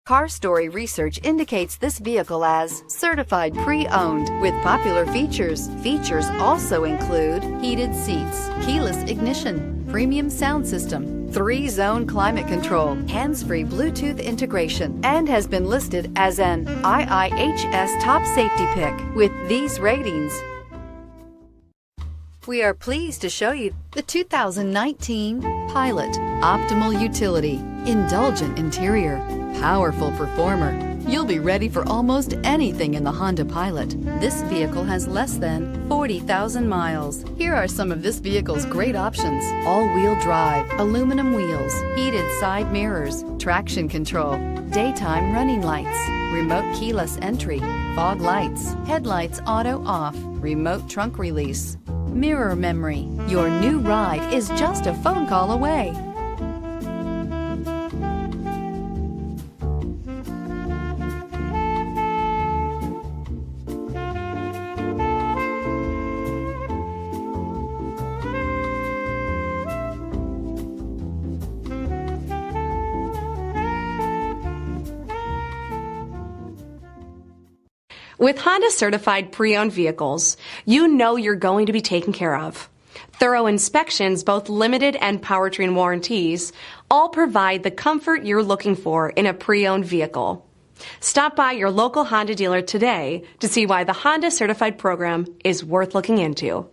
Car Story research indicates this vehicle as certified pre-owned with popular features. Features also include heated seats, keyless ignition, premium sound system, 3-zone climate control, hands-free Bluetooth integration, and has been listed as an IIHS top safety pick with these ratings. We are pleased to show you the 2019 Pilot. Optimal utility, indulgent interior, powerful performer. You'll be ready for almost anything in the Honda Pilot. This vehicle has less than 40,000 miles. Here are some of this vehicle's great options: all-wheel drive, aluminum wheels, heated side mirrors, traction control, daytime running lights, remote keyless entry, fog lights, headlights auto off, remote trunk release, mirror memory. Your new ride is just a phone call away. With Honda certified pre-owned vehicles, you know you're going to be taken care of. Thorough inspections, both limited and powertrain warranties, all provide the comfort you're looking for in a pre-owned vehicle. Stop by your local Honda dealer today to see why the Honda certified program is worth looking into.